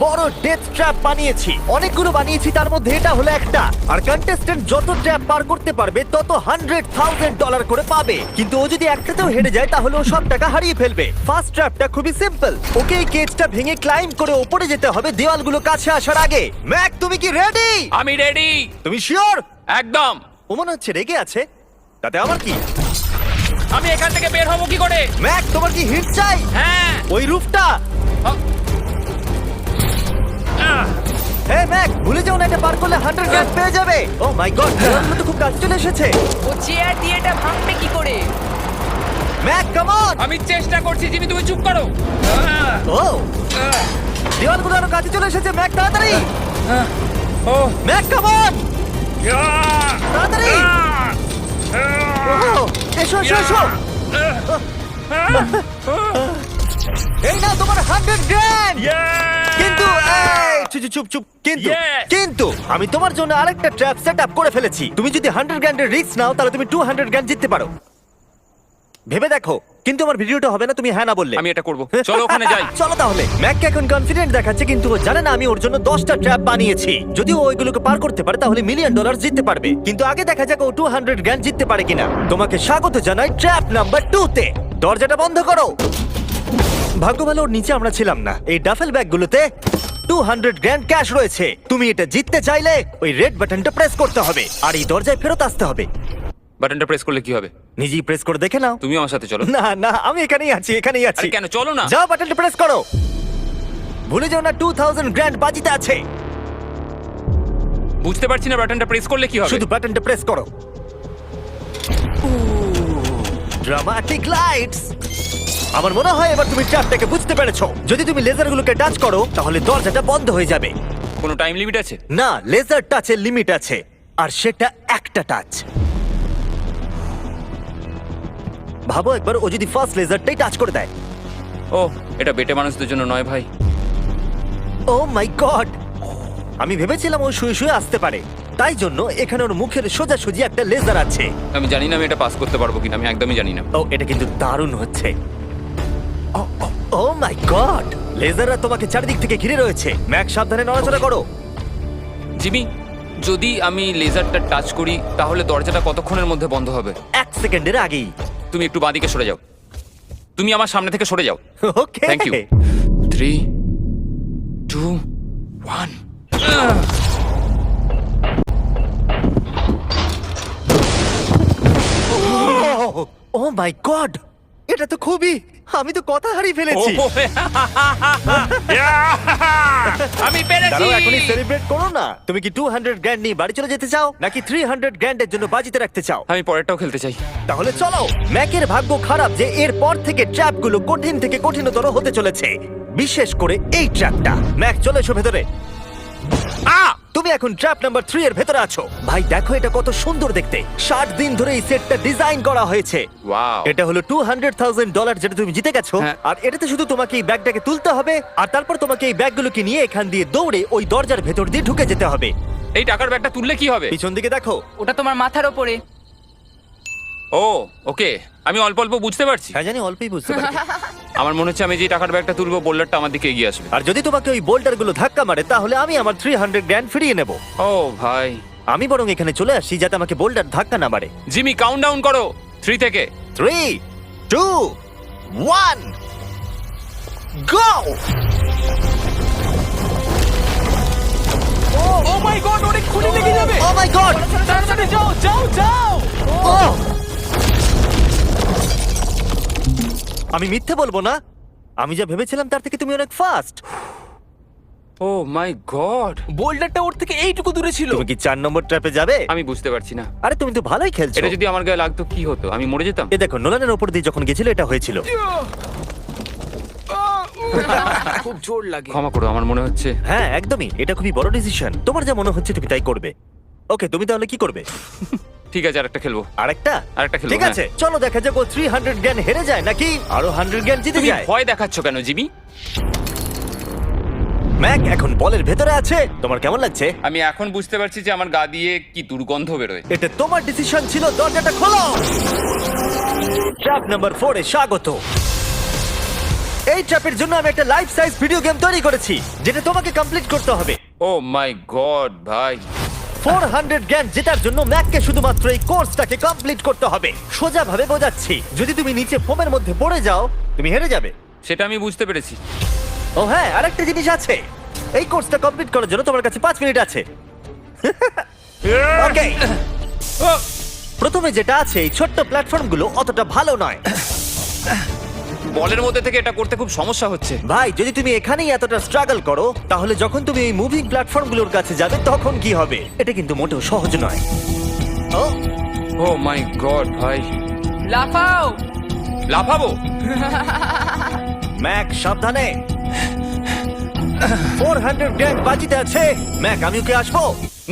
বড় death trap বানিয়েছি। অনেকগুলো বানিয়েছি, তার মধ্যে এটা হলো একটা। আর কন্টেস্ট্যান্ট যত ট্র্যাপ পার করতে পারবে তত $100,000 করে পাবে। কিন্তু ও যদি একটাতেও হেরে যায় তাহলে ও সব টাকা হারিয়ে ফেলবে। ফার্স্ট ট্র্যাপটা খুবই সিম্পল। ওকে এই কেজটা ভেঙে ক্লাইম্ব করে উপরে যেতে হবে দেওয়ালগুলো কাছে আসার আগে। ম্যাক, তুমি কি রেডি? আমি রেডি। তুমি শিওর? একদম। ও মনে হচ্ছে রেগে আছে। তাতে আমার কি? আমি এখান থেকে বের হবো কি করে? ম্যাক, তোমার কি হিট চাই? হ্যাঁ। ওই রুফটা। আহ, আহ, হে ম্যাক, ভুলে যাও না, এটা পার করলে $100,000 পেয়ে যাবে। ও মাই গড, তো খুব কাছে চলে এসেছে। ও চেয়ার দিয়ে এটা ভাঙবে কি করে? Mac, come on. আমি চেষ্টা করছি জিমি, তুমি চুপ করো। ও, দেওয়ালগুলো আরো কাছে চলে এসেছে। ম্যাক, তাড়াতাড়ি। ও ম্যাক, কাম অন, তাড়াতাড়ি। ও, এসো এসো এসো। এই নাও তোমার $100,000। কিন্তু এই, চুপ চুপ চুপ। কিন্তু Yes! কিন্তু আমি তোমার জন্য আরেকটা ট্র্যাপ সেট আপ করে ফেলেছি। তুমি যদি $100,000 এর রিস্ক নাও তাহলে তুমি $200,000 জিততে পারো। ভেবে দেখো। কিন্তু আমার ভিডিওটা হবে না তুমি হ্যাঁ না বললে। আমি এটা করব। চলো ওখানে যাই। চলো তাহলে। ম্যাককে এখন কনফিডেন্ট দেখাচ্ছে, কিন্তু ও জানে না আমি ওর জন্য 10টা ট্র্যাপ বানিয়েছি। যদি ও ওইগুলোকে পার করতে পারে তাহলে $1,000,000 জিততে পারবে। কিন্তু আগে দেখা যাক ও $200,000 জিততে পারে কিনা। তোমাকে স্বাগত জানাই ট্র্যাপ নাম্বার 2 তে। দরজাটা বন্ধ করো। ভাগ্য ভালো ওর নিচে আমরা ছিলাম না। এই ডাফেল ব্যাগগুলোতে $200,000 ক্যাশ রয়েছে। তুমি এটা জিততে চাইলে ওই রেড বাটনটা প্রেস করতে হবে আর এই দরজায় ফেরত আসতে হবে। বাটনটা প্রেস করলে কি হবে? নিজেই প্রেস করে দেখে নাও। তুমিও আমার সাথে চলো। না না, আমি এখানেই আছি, এখানেই আছি। আরে কেন, চলো না। যাও, বাটনটা প্রেস করো। ভুলে যাও না $2,000 বাজিতে আছে। বুঝতে পারছি না বাটনটা প্রেস করলে কি হবে। শুধু বাটনটা প্রেস করো। Dramatic lights. আমার মনে হয় এবার তুমি ট্র্যাপটাকে বুঝতে পেরেছো। যদি তুমি লেজারগুলোকে টাচ করো তাহলে দরজাটা বন্ধ হয়ে যাবে। কোনো টাইম লিমিট আছে? না, লেজার টাচের লিমিট আছে, আর সেটা একটা টাচ। ভাবো একবার, ও যদি ফার্স্ট লেজারটাই টাচ করে দেয়। ও, এটা বেটে মানুষদের জন্য নয় ভাই। ও মাই গড, আমি ভেবেছিলাম ও শুয়ে শুয়ে আসতে পারে, তাই জন্য এখানে ওর মুখের সোজাসুজি একটা লেজার আছে। আমি জানি না আমি এটা পাস করতে পারবো কিনা, আমি একদমই জানি না। ও, এটা কিন্তু দারুণ হচ্ছে। ও মাই গড, লেজাররা তোমাকে চারিদিক থেকে ঘিরে রয়েছে। ম্যাক, সাবধানে নড়াচড়া করো। জিমি, যদি আমি লেজারটা টাচ করি তাহলে দরজাটা কতক্ষণের মধ্যে বন্ধ হবে? 1 সেকেন্ডের আগেই। তুমি একটু বাঁদিকে সরে যাও। তুমি আমার সামনে থেকে সরে যাও। Okay, thank you. 3, 2, 1। Oh my god, এটা তো খুবই, আমি তো কথা হারিয়ে ফেলেছি। আমি পেরেছি। দাঁড়াও, এখনই সেলিব্রেট করো না। তুমি কি $200,000 নিয়ে বাড়ি চলে যেতে চাও নাকি $300,000 এর জন্য বাজিতে রাখতে চাও? আমি পরেরটাও খেলতে চাই। তাহলে চলো। ম্যাকের ভাগ্য খারাপ যে এর পর থেকে ট্র্যাপগুলো কঠিন থেকে কঠিনতর হতে চলেছে, বিশেষ করে এই ট্র্যাপটা। ম্যাক, চলে এসো ভেতরে। তুমি এখন ট্র্যাপ নাম্বার 3 এর ভেতরে আছো। ভাই দেখো এটা কত সুন্দর দেখতে। 60 দিন ধরে এই সেটটা ডিজাইন করা হয়েছে। ওয়াও। এটা হলো $200,000 যেটা তুমি জিতে গেছো। হ্যাঁ। আর এটাতে শুধু তোমাকে এই ব্যাগটাকে তুলতে হবে, আর তারপর তোমাকে এই ব্যাগগুলোকে নিয়ে এখান দিয়ে দৌড়ে ওই দরজার ভেতর দিয়ে ঢুকে যেতে হবে। এই টাকার ব্যাগটা তুললে কি হবে? পিছন দিকে দেখো। ওটা তোমার মাথার ওপরে। ও, ওকে, আমি অল্প অল্প বুঝতে পারছি। হ্যাঁ জানি, অল্পই বুঝতে পারি। আমার মনে হচ্ছে আমি যে টাকার ব্যাগটা তুলবো বোল্ডারটা আমার দিকে এগিয়ে আসবে। আর যদি তোমাকে ওই বোল্ডারগুলো ধাক্কা মারে তাহলে আমি আমার $300,000 ফিরিয়ে নেব। ও ভাই। আমি বরং এখানে চলে আসি যাতে আমাকে বোল্ডার ধাক্কা না মারে। জিমি, কাউন্ট ডাউন করো 3 থেকে। 3, 2, 1, গো! ও মাই গড, অনেক খুলি লেগে যাবে। ও মাই গড! তাড়াতাড়ি যাও যাও যাও। আমি মিথ্যে বলবো না, আমি যা ভেবেছিলাম তার থেকে তুমি অনেক ফাস্ট। ও মাই গড, বোল্ডারটা ওর থেকে এইটুকু দূরে ছিল। তুমি কি 4 নম্বর ট্র্যাপে যাবে? আমি বুঝতে পারছি না। আরে তুমি তো ভালোই খেলছো। এটা যদি আমার গায়ে লাগতো কি হতো? আমি মরে যেতাম। এ দেখো, নোলানের উপর দিয়ে যখন গেছিল এটা হয়েছিল। খুব জোর লাগে। ক্ষমা করো, আমার মনে হচ্ছে হ্যাঁ একদমই, এটা খুবই বড় ডিসিশন। তোমার যা মনে হচ্ছে তুমি তাই করবে। ওকে, তুমি তাহলে কি করবে? ঠিক আছে, আরেকটা খেলবো। আরেকটা? আরেকটা খেলবো, ঠিক আছে, চলো দেখা যাক ও $300,000 হেরে যায় নাকি আরো $100,000 জিতে তুমি যায়। ভয় দেখাচ্ছ কেন জিমি? ম্যাক এখন বলের ভেতরে আছে। তোমার কেমন লাগছে? আমি এখন বুঝতে পারছি যে আমার গা দিয়ে কি দুর্গন্ধ বেরোয়। এটা তোমার ডিসিশন ছিল। দরজাটা খোলো। ট্র্যাপ নাম্বার 4 এ স্বাগত। এই ট্র্যাপের জন্য আমি একটা লাইফ সাইজ ভিডিও গেম তৈরি করেছি যেটা তোমাকে কমপ্লিট করতে হবে। ও মাই গড ভাই, 400 জ্ঞান জেতার জন্য ম্যাককে শুধুমাত্র এই কোর্সটাকে কমপ্লিট করতে হবে। সোজা ভাবে বোঝাচ্ছি, যদি তুমি নিচে ফোমের মধ্যে পড়ে যাও তুমি হেরে যাবে। সেটা আমি বুঝতে পেরেছি। ও হ্যাঁ, আরেকটা জিনিস আছে, এই কোর্সটা কমপ্লিট করার জন্য তোমার কাছে 5 মিনিট আছে। ওকে, প্রথমে যেটা আছে, এই ছোট্ট প্ল্যাটফর্মগুলো অতটা ভালো নয়। বলের মধ্যে থেকে এটা করতে খুব সমস্যা হচ্ছে। ভাই, যদি তুমি এখানেই এতটা স্ট্রাগল করো তাহলে যখন তুমি এই মুভিং প্ল্যাটফর্মগুলোর কাছে যাবে তখন কি হবে? এটা কিন্তু মোটেও সহজ নয়। ও ও মাই গড ভাই, লাফাও। লাফাবো? ম্যাক, সাবধানে। 400 গ্র্যান্ড বাজিতে আছে। ম্যাক, আমি ওকে আসবো?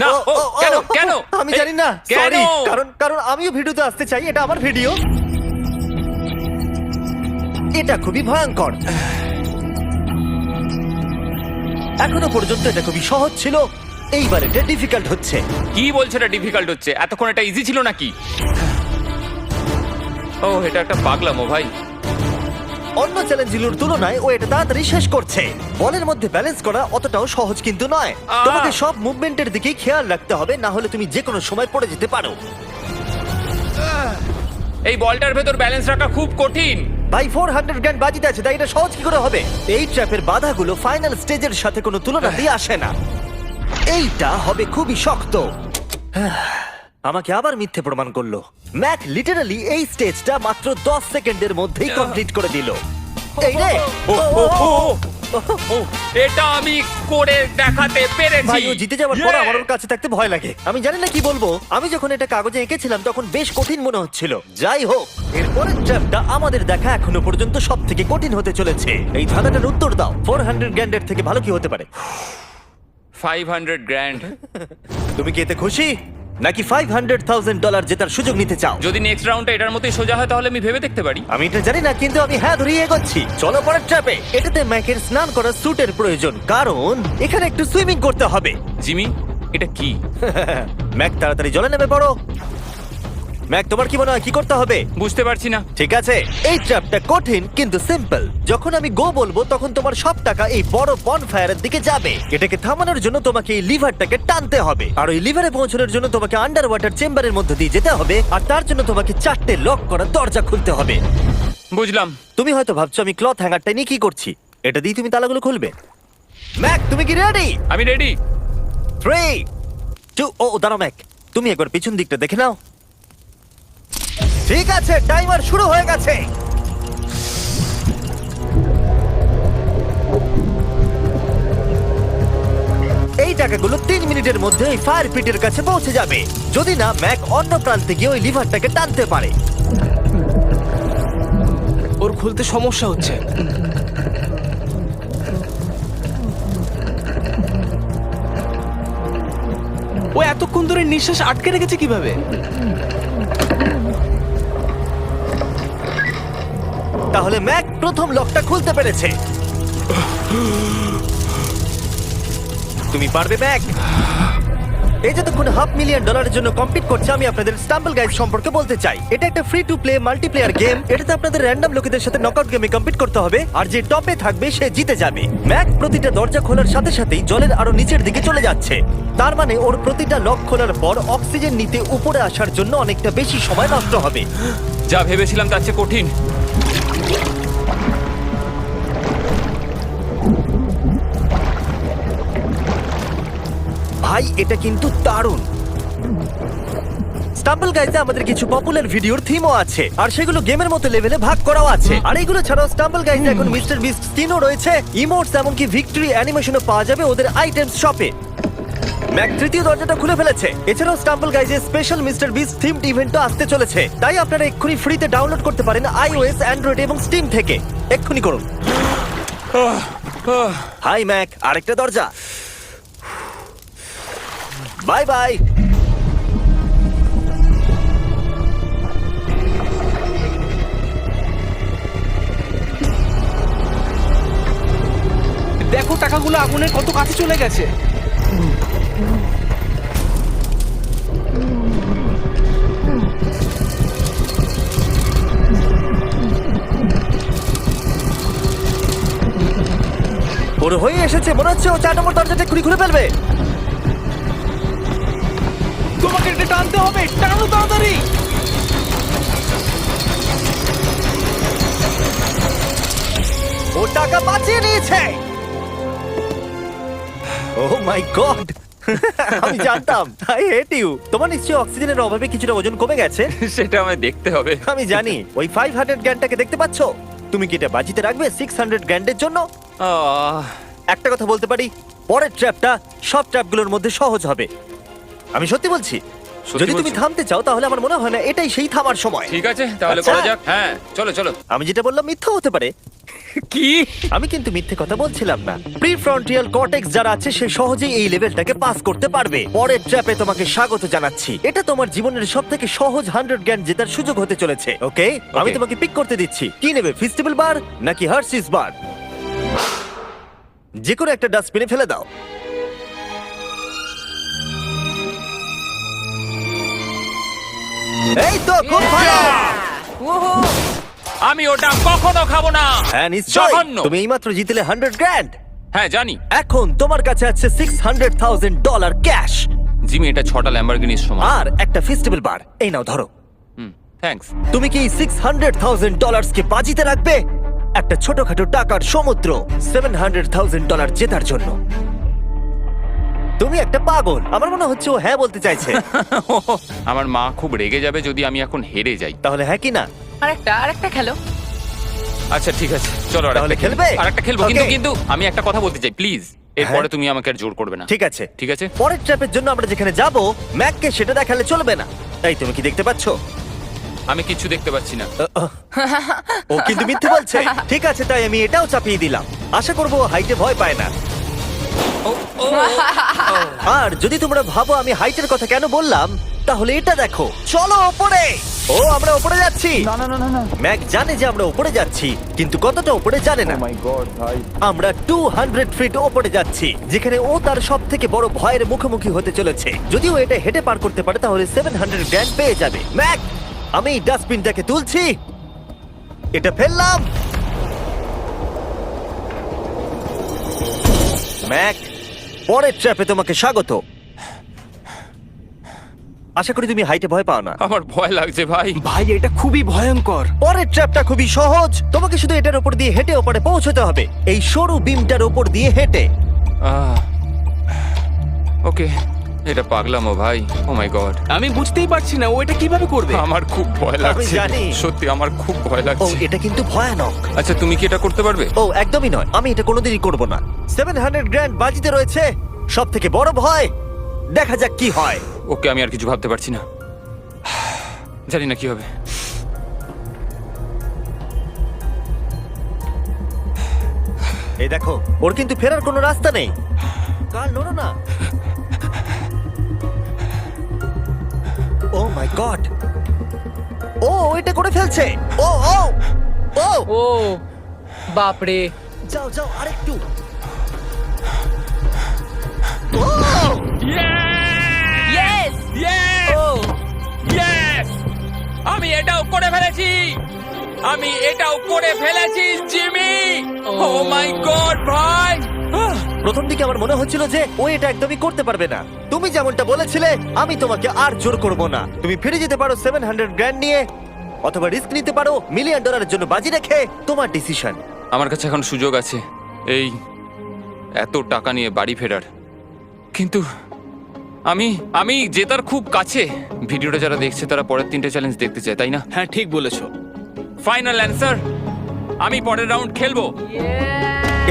না, ও, কেন, কেন? আমি জানি না, কেন? সরি। কারণ আমিও ভিডিওতে আসতে চাই, এটা আমার ভিডিও। এটা খুবই ভয়ঙ্কর। এখনো পর্যন্ত এটা খুবই সহজ ছিল, এইবার এটা ডিফিকাল্ট হচ্ছে। কি বলছো এটা ডিফিকাল্ট হচ্ছে? এতক্ষণ এটা ইজি ছিল নাকি? ও, এটা একটা পাগলামো ভাই। অন্য চ্যালেঞ্জগুলোর তুলনায় ও এটা তাড়াতাড়ি শেষ করছে। বলের মধ্যে ব্যালেন্স করা অতটাও সহজ কিন্তু নয়। তোমাকে সব মুভমেন্টের দিকে খেয়াল রাখতে হবে, না হলে তুমি যে কোনো সময় পড়ে যেতে পারো। এই বলটার ভেতর ব্যালেন্স রাখা খুব কঠিন। ভাই, 400 গ্র্যান্ড বাজিতে আছে, তাই এটা সহজ কি করে হবে? এই ট্র্যাপের বাধাগুলো ফাইনাল স্টেজের সাথে কোনো তুলনাতেই আসে না। এইটা হবে খুবই শক্ত। আমাকে আবার মিথ্যে প্রমাণ করলো। ম্যাক লিটারালি এই স্টেজটা মাত্র 10 সেকেন্ডের মধ্যেই কমপ্লিট করে দিল। এই রে, এটা আমি করে দেখাতে পেরেছি। ভাই, ও জিতে যাওয়ার পর আমার ওর কাছে থাকতে ভয় লাগে। আমি জানি না কি বলবো। আমি যখন এটা কাগজে এঁকেছিলাম তখন বেশ কঠিন মনে হচ্ছিল। যাই হোক, এরপরের ট্র্যাপটা আমাদের দেখা এখনো পর্যন্ত সব থেকে কঠিন হতে চলেছে। এই ধাঁধাটার উত্তর দাও, 400 গ্র্যান্ডের থেকে ভালো কি হতে পারে? 500 গ্র্যান্ড। তুমি কি এতে খুশি, নাকি $500,000 জেতার সুযোগ নিতে চাও? যদি নেক্সট রাউন্ডটা এটার মতোই সোজা হয় তাহলে আমি ভেবে দেখতে পারি। আমি এটা জানি না, কিন্তু আমি হ্যাঁ ধরিয়ে এগোচ্ছি। চলো পরের ট্র্যাপে। এটাতে ম্যাকের স্নান করার স্যুটের প্রয়োজন, কারণ এখানে একটু সুইমিং করতে হবে। জিমি, এটা কি? ম্যাক, তাড়াতাড়ি জলে নেমে পড়ো। ম্যাক, তোমার কি মনে হয় কি করতে হবে? বুঝতে পারছি না। ঠিক আছে, এই ট্র্যাপটা কঠিন কিন্তু সিম্পল। যখন আমি গো বলবো তখন তোমার সব টাকা এই বড় বনফায়ারের দিকে যাবে। এটাকে থামানোর জন্য তোমাকে এই লিভারটাকে টানতে হবে, আর ওই লিভারে পৌঁছানোর জন্য তোমাকে আন্ডার ওয়াটার চেম্বারের মধ্যে দিয়ে যেতে হবে, আর তার জন্য তোমাকে 4টে লক করা দরজা খুলতে হবে। বুঝলাম। তুমি হয়তো ভাবছো আমি ক্লথ হ্যাঙ্গারটা নিয়ে কি করছি। এটা দিয়ে তুমি তালাগুলো খুলবে। ম্যাক, তুমি কি রেডি? আমি রেডি। 3, 2, ও দাঁড়াও ম্যাক, তুমি একবার পিছন দিকটা দেখে নাও। ঠিক আছে, টাইমার শুরু হয়ে গেছে। এই টাকাগুলো 3 মিনিটের মধ্যে ওই ফায়ার পিটের কাছে পৌঁছে যাবে, যদি না ম্যাক অন্য প্রান্তে গিয়ে ওই লিভারটাকে টানতে পারে। ওর খুলতে সমস্যা হচ্ছে। ও এতক্ষণ ধরে নিঃশ্বাস আটকে রেখেছে কিভাবে? তাহলে ম্যাক প্রথম লকটা খুলতে পেরেছে। তুমি পারবে ম্যাক? এই যতক্ষণ $500,000 জন্য কম্পিট করছে, আমি আপনাদের স্টাম্বল গাইজ সম্পর্কে বলতে চাই। এটা একটা free to play multiplayer game. এটাতে আপনাদের র্যান্ডম লোকেদের সাথে নকআউট গেমে কম্পিট করতে হবে, আর যে টপে থাকবে সে জিতে যাবে। ম্যাক প্রতিটা দরজা খোলার সাথে সাথেই জলের আরো নিচের দিকে চলে যাচ্ছে। তার মানে ওর প্রতিটা লক খোলার পর অক্সিজেন নিতে উপরে আসার জন্য অনেকটা বেশি সময় নষ্ট হবে। যা ভেবেছিলাম তার চেয়ে কঠিন। ভাই, এটা কিন্তু দারুণ। স্টাম্বল গাইজে আমাদের কিছু পপুলার ভিডিওর থিমও আছে, আর সেগুলো গেমের মতো লেভেলে ভাগ করাও আছে। আর এগুলো ছাড়াও স্টাম্বল গাইজে এখন মিস্টার বিস্ট স্কিনও রয়েছে, ইমোটস, এমনকি ভিক্টরি অ্যানিমেশনও পাওয়া যাবে ওদের আইটেমস শপে। ম্যাক তৃতীয় দরজাটা খুলে ফেলেছে। এছাড়াও স্টাম্বল গাইজে স্পেশাল মিস্টার বিস্ট থিমড ইভেন্টও আসতে চলেছে, তাই আপনারা এক্ষুনি ফ্রিতে ডাউনলোড করতে পারেন iOS, অ্যান্ড্রয়েড এবং স্টিম থেকে। এক্ষুনি করুন। হাই ম্যাক, আরেকটা দরজা। Bye bye. দেখো টাকাগুলো আগুনের কত কাছে চলে গেছে। ওর হয়ে এসেছে, মনে হচ্ছে ও 4 নম্বর দরজাটা খুলে ফেলবে। তোমাকে এটা টানতে হবে, টানো তাড়াতাড়ি। ও টাকা বাঁচিয়ে নিয়েছে। ও মাই গড, আমি জানতাম। I hate you. তোমার নিশ্চয়ই অক্সিজেনের অভাবে কিছুটা ওজন কমে গেছে। সেটা আমায় দেখতে হবে। আমি জানি। ওই 500 গ্র্যান্ডটাকে দেখতে পাচ্ছো? তুমি কি এটা বাজিতে রাখবে 600 গ্র্যান্ডের জন্য? আহ, একটা কথা বলতে পারি, পরের ট্র্যাপটা সব ট্র্যাপগুলোর মধ্যে সহজ হবে। আমি সত্যি বলছি। সত্যি যদি তুমি বলছো? থামতে চাও তাহলে আমার মনে হয় না এটাই সেই থামার সময়। ঠিক আছে, তাহলে আচ্ছা। করা যাক। হ্যাঁ, চলো চলো। আমি যেটা বললাম মিথ্যা হতে পারে। কি? আমি কিন্তু মিথ্যে কথা বলছিলাম না। প্রিফ্রন্টিয়াল কর্টেক্স যারা আছে সে সহজেই এই লেভেলটাকে পাস করতে পারবে। পরের ট্র্যাপে তোমাকে স্বাগত জানাচ্ছি। এটা তোমার জীবনের সবথেকে সহজ 100 গ্র্যান্ড জেতার সুযোগ হতে চলেছে। ওকে, আমি তোমাকে পিক করতে দিচ্ছি। কি নেবে, ফেস্টিভ্যাল বার নাকি হার্শিস বার? যে কোনো একটা ডাস্টবিনে ফেলে দাও। এই তো, খুব ভালো। আমি ওটা কখনো খাবো না। হ্যাঁ নিশ্চয়ই। জঘন্য। তুমি এইমাত্র জিতলে 100 গ্র্যান্ড। হ্যাঁ জানি। এখন তোমার কাছে আছে $600,000 ক্যাশ জিমি, এটা 6টা ল্যাম্বরগিনির সমান। আর একটা ফেস্টিভ্যাল বার। এই নাও ধরো। থ্যাঙ্কস। তুমি কি $600,000 কে বাজিতে রাখবে একটা ছোটখাটো টাকার সমুদ্র $700,000 জেতার জন্য? তুমি একটা পাগল। আমার মনে হচ্ছে ও হ্যাঁ বলতে চাইছে। আমার মা খুব রেগে যাবে যদি আমি এখন হেরে যাই। তাহলে হ্যাঁ কি না? আরেকটা খেলো। আচ্ছা ঠিক আছে, চলো তাহলে খেলবে? আরেকটা খেলবো। Okay. কিন্তু কিন্তু আমি একটা কথা বলতে চাই, প্লিজ। এরপরে হ্যাঁ। তুমি আমাকে আর জোর করবে না। ঠিক আছে। ঠিক আছে। পরের ট্র্যাপের জন্য আমরা যেখানে যাব ম্যাককে সেটা দেখালে চলবে না। এই তুমি কি দেখতে পাচ্ছো? আমি কিছু দেখতে পাচ্ছি না। ও কিন্তু মিথ্যে বলছে। ঠিক আছে, তাই আমি এটাও চাপিয়ে দিলাম। আশা করবো হাইটে ভয় পায় না। আর যদি তোমরা ভাবো আমি হাইটের কথা কেন বললাম, তাহলে এটা দেখো। চলো ওপরে। ও, আমরা ওপরে যাচ্ছি। ম্যাক জানে যে আমরা ওপরে যাচ্ছি, কিন্তু কতটা ওপরে জানে না। আমরা 200 ফিট ওপরে যাচ্ছি, যেখানে ও তার সব থেকে বড় ভয়ের মুখোমুখি হতে চলেছে। যদিও এটা হেঁটে পার করতে পারে তাহলে 700 গ্র্যান্ড পেয়ে যাবে। ম্যাক, আমি ডাস্টবিনটাকে তুলছি, এটা ফেললাম। ম্যাক, পরের ট্র্যাপে তোমাকে স্বাগত। আশা করি তুমি হাইটে ভয় পাও না। আমার ভয় লাগছে ভাই। ভাই এটা খুবই ভয়ঙ্কর। পরের ট্র্যাপটা খুবই সহজ। তোমাকে শুধু এটার উপর দিয়ে হেঁটে ওপরে পৌঁছতে হবে, এই সরু বিমটার উপর দিয়ে হেঁটে। ওকে, এটা পাগলামো ভাই। ও মাই গড, আমি বুঝতেই পারছি না ও এটা কিভাবে করবে। আমার খুব ভয় লাগছে। জানি। সত্যি আমার খুব ভয় ও, লাগছে। এটা কিন্তু ভয়ানক। আচ্ছা, তুমি কি এটা করতে পারবে? ও একদমই নয়, আমি এটা কোনোদিনই করব না। 700 গ্র্যান্ড বাজিতে রয়েছে, সব থেকে বড় ভয়। দেখা যাক কি হয়। ওকে, আমি আর কিছু ভাবতে পারছি না। জানি না কি হবে। এই দেখো, ওর কিন্তু ফেরার কোনো রাস্তা নেই। কাল নড়ো না। ও মাই গড, ও এটা করে ফেলছে। ও ও ও ও বাপরে। যাও যাও, আরেকটু। ও ইয়েস। ও Yes! আমি এটাও করে ফেলেছি। আমি এটাও করে ফেলেছি, জিমি। ও মাই গড ভাই। প্রথম দিকে আমার মনে হচ্ছিল যে ও এটা একদমই করতে পারবে না। তুমি যেমনটা বলেছিলে, আমি তোমাকে আর জোর করব না। তুমি ফিরে যেতে পারো 700 গ্র্যান্ড নিয়ে, অথবা রিস্ক নিতে পারো $1 মিলিয়ন জন্য বাজি রেখে। তোমার ডিসিশন। আমার কাছে এখন সুযোগ আছে এই এত টাকা নিয়ে বাড়ি ফেরার, কিন্তু আমি আমি জেতার খুব কাছে। ভিডিওটা যারা দেখছে তারা পরের 3টে চ্যালেঞ্জ দেখতে চায়, তাই না? হ্যাঁ ঠিক বলেছো। ফাইনাল অ্যান্সার, আমি পরের রাউন্ড খেলবো।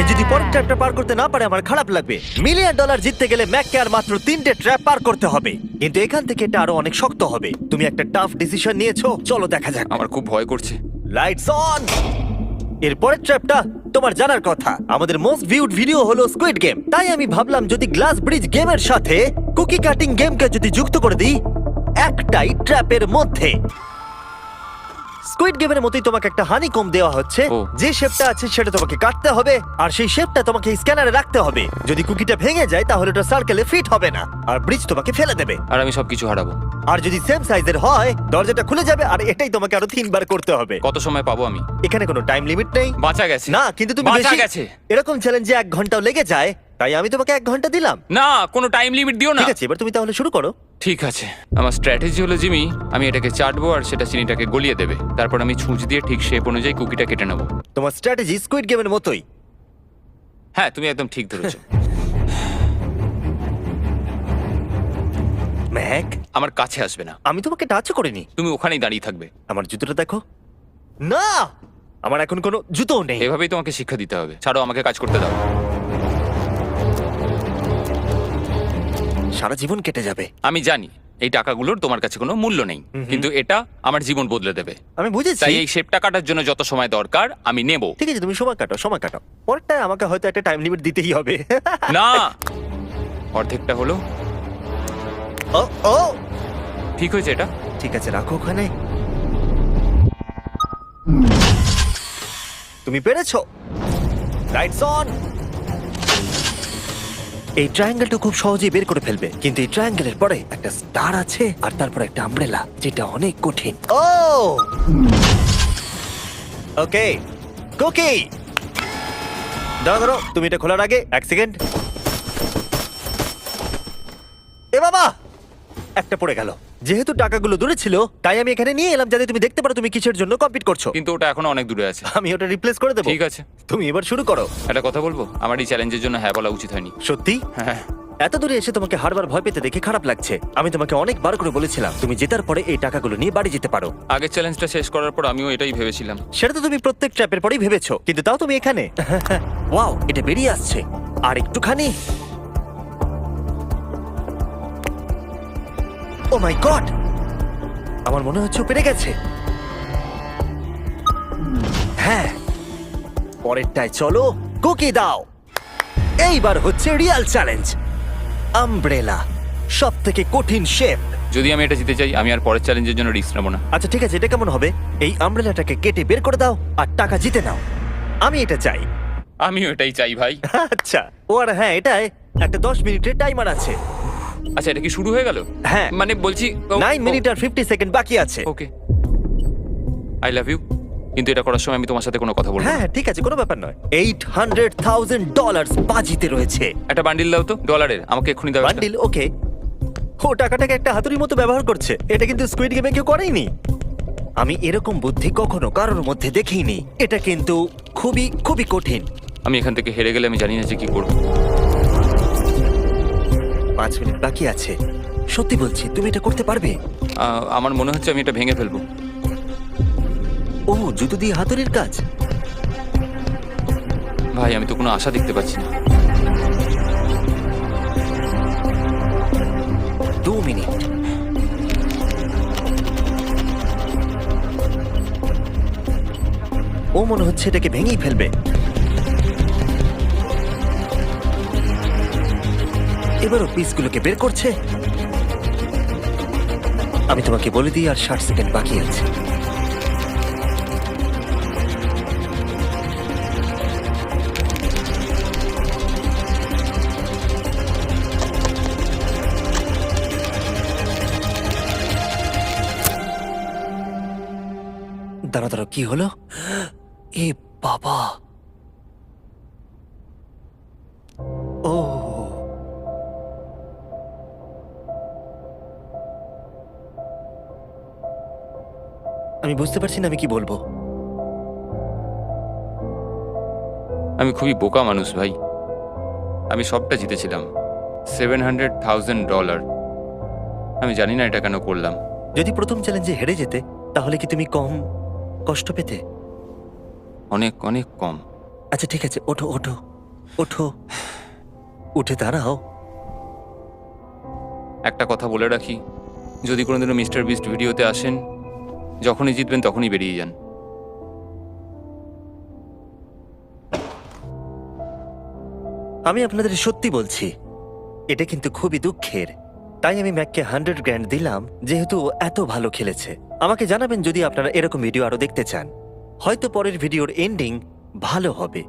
এ যদি পরের ট্র্যাপটা পার করতে না পারে আমার খারাপ লাগবে। $1 মিলিয়ন জিততে গেলে ম্যাককে আর মাত্র 3টে ট্র্যাপ পার করতে হবে, কিন্তু এখান থেকে এটা আরো অনেক শক্ত হবে। তুমি একটা টাফ ডিসিশন নিয়েছো, চলো দেখা যাক। আমার খুব ভয় করছে। Lights on. এর পরের ট্র্যাপটা তোমার জানার কথা। আমাদের মোস্ট ভিউড ভিডিও হলো স্কুইড গেম, তাই আমি ভাবলাম যদি গ্লাস ব্রিজ গেমের সাথে কুকি কাটিং গেমকে যদি যুক্ত করে দিই একটাই ট্র্যাপের মধ্যে। স্কুইড গেমের মতোই তোমাকে একটা হানিকম দেওয়া হচ্ছে। ও। যে শেপটা আছে সেটা তোমাকে কাটতে হবে, আর সেই শেপটা তোমাকে স্ক্যানারে রাখতে হবে। যদি কুকিটা ভেঙে যায় তাহলে ওটা সার্কেলে ফিট হবে না, আর ব্রিজ তোমাকে ফেলে দেবে। আর আমি সবকিছু হারাবো। আর যদি সেম সাইজের হয় দরজাটা খুলে যাবে, আর এটাই তোমাকে আরো 3 বার করতে হবে। কত সময় পাবো আমি? এখানে কোনো টাইম লিমিট নেই। বাঁচা গেছে। না, কিন্তু তুমি বাঁচা বেশি গেছে। এরকম চ্যালেঞ্জে 1 ঘন্টাও লেগে যায়, তাই আমি তোমাকে 1 ঘন্টা দিলাম। না, কোনো টাইম লিমিট দিও না। ঠিক আছে, এবার তুমি তাহলে শুরু করো। ঠিক আছে, আমার স্ট্র্যাটেজি হলো জিমি, আমি এটাকে চাটবো আর সেটা চিনিটাকে গলিয়ে দেবে। তারপর আমি ছুঁচ দিয়ে ঠিক শেপ অনুযায়ী কুকিটা কেটে নেবো। তোমার স্ট্র্যাটেজি স্কুইড গেমের মতোই। হ্যাঁ, তুমি একদম ঠিক ধরেছো। ম্যাক, আমার কাছে আসবে না। আমি তোমাকে টাচ করিনি। তুমি ওখানেই দাঁড়িয়ে থাকবে। আমার জুতোটা দেখো। না, আমার এখন কোনো জুতোও নেই। এভাবেই তোমাকে শিক্ষা দিতে হবে। ছাড়ো, আমাকে কাজ করতে দাও। সারা জীবন কেটে যাবে। আমি জানি এই টাকাগুলোর তোমার কাছে কোনো মূল্য নেই, কিন্তু এটা আমার জীবন বদলে দেবে। আমি বুঝেছি। তাই এই শেপটা কাটার জন্য যত সময় দরকার আমি নেব। ঠিক আছে, তুমি সময় কাটো, সময় কাটো। পরেরটায় আমাকে হয়তো একটা টাইম লিমিট দিতেই হবে। না, অর্ধেকটা হলো। ও ও, ঠিক হয়েছে এটা। ঠিক আছে, রাখো ওখানে। তুমি পেরেছো। Lights on. এই ট্রায়াঙ্গেলটা খুব সহজেই বের করে ফেলবে, কিন্তু এই ট্রায়াঙ্গেলের পরে একটা স্টার আছে, আর তারপর একটা আমব্রেলা, যেটা অনেক কঠিন। ও ওকে, কুকি দাঁড়াও দাঁড়াও, তুমি এটা খোলার আগে 1 সেকেন্ড। এ বাবা, একটা পড়ে গেল। যেহেতু টাকাগুলো দূরে ছিল, তাই আমি এখানে নিয়ে এলাম যাতে তুমি দেখতে পারো তুমি কিসের জন্য কম্পিট করছো। কিন্তু ওটা এখনো অনেক দূরে আছে। আমি ওটা রিপ্লেস করে দেবো। ঠিক আছে, তুমি এবার শুরু করো। একটা কথা বলবো, আমার এই চ্যালেঞ্জের জন্য হ্যাঁ বলা উচিত হয়নি। সত্যি? হ্যাঁ, এত দূরে এসে তোমাকে হারবার ভয় পেতে দেখে খারাপ লাগছে। আমি তোমাকে অনেকবার করে বলেছিলাম তুমি জেতার পরে এই টাকাগুলো নিয়ে বাড়ি যেতে পারো। আগের চ্যালেঞ্জটা শেষ করার পর আমিও এটাই ভেবেছিলাম। সেটা তো তুমি প্রত্যেক ট্র্যাপের পরেই ভেবেছো, কিন্তু তাও তুমি এখানে। ওয়াও, এটা বেরিয়ে আসছে। আর একটুখানি। ও মাই গড, আমার মনে হচ্ছে ও পেরে গেছে। হ্যাঁ, পরেরটায় চলো, কুকি দাও। এইবার হচ্ছে রিয়াল চ্যালেঞ্জ, আমব্রেলা, সব থেকে কঠিন শেপ। যদি আমি এটা জিতে চাই, আমি আর পরের চ্যালেঞ্জের জন্য রিস্ক নেবো না। আচ্ছা ঠিক আছে, এটা কেমন হবে? এই আমব্রেলাটাকে কেটে বের করে দাও আর টাকা জিতে নাও। আমি এটা চাই। আমিও এটাই চাই ভাই। আচ্ছা, ও আর হ্যাঁ, এটায় একটা 10 মিনিটের টাইমার আছে। আচ্ছা, এটা কি শুরু হয়ে গেল? হ্যাঁ। মানে বলছি 9 মিনিট আর 50 সেকেন্ড বাকি আছে। ওকে, আই লাভ ইউ। কিন্তু এটা করার সময় আমি তোমার সাথে কোনো কথা বলবো না। হ্যাঁ ঠিক আছে, কোনো ব্যাপার নয়। $800,000 বাজিতে রয়েছে। একটা বান্ডিল দাও তো ডলারের, আমাকে এক্ষুনি দাও একটা। বান্ডিল? ওকে। ও টাকাটাকে একটা হাতুড়ির মতো ব্যবহার করছে। এটা কিন্তু স্কুইড গেমে কেউ করেইনি। আমি এরকম বুদ্ধি কখনো কারোর মধ্যে দেখিনি। এটা কিন্তু খুবই খুবই কঠিন। আমি এখান থেকে হেরে গেলে আমি জানি না যে কি করবো। 5 মিনিট বাকি আছে। সত্যি বলছি, তুমি এটা করতে পারবে? আমার মনে হচ্ছে আমি এটা ভেঙে ফেলবো। ও, জুতো দিয়ে হাতুড়ির কাজ। ভাই, আমি তো কোনো আশা দেখতে পাচ্ছি না। 2 মিনিট। ও মনে হচ্ছে এটাকে ভেঙেই ফেলবে। এবারও পিসগুলোকে বের করছে। আমি তোমাকে বলে দিই, আর 60 সেকেন্ড বাকি আছে। দাঁড়া দাঁড়া, কি হলো? এ বাবা, ও আমি বুঝতে পারছি না আমি কি বলবো। আমি খুবই বোকা মানুষ ভাই। আমি সবটা জিতেছিলাম, $700,000। আমি জানি না এটা কেন করলাম। যদি প্রথম চ্যালেঞ্জে হেরে যেতে, তাহলে কি তুমি কম কষ্ট পেতে? অনেক অনেক কম। আচ্ছা ঠিক আছে, ওঠো ওঠো ওঠো, উঠে দাঁড়াও। একটা কথা বলে রাখি, যদি কোনোদিনও মিস্টার বিস্ট ভিডিওতে আসেন, যখনই জিতবেন তখনই বেরিয়ে যান। আমি আপনাদের সত্যি বলছি, এটা কিন্তু খুবই দুঃখের। তাই আমি ম্যাককে $100,000 দিলাম, যেহেতু ও এত ভালো খেলেছে। আমাকে জানাবেন যদি আপনারা এরকম ভিডিও আরো দেখতে চান। হয়তো পরের ভিডিওর এন্ডিং ভালো হবে।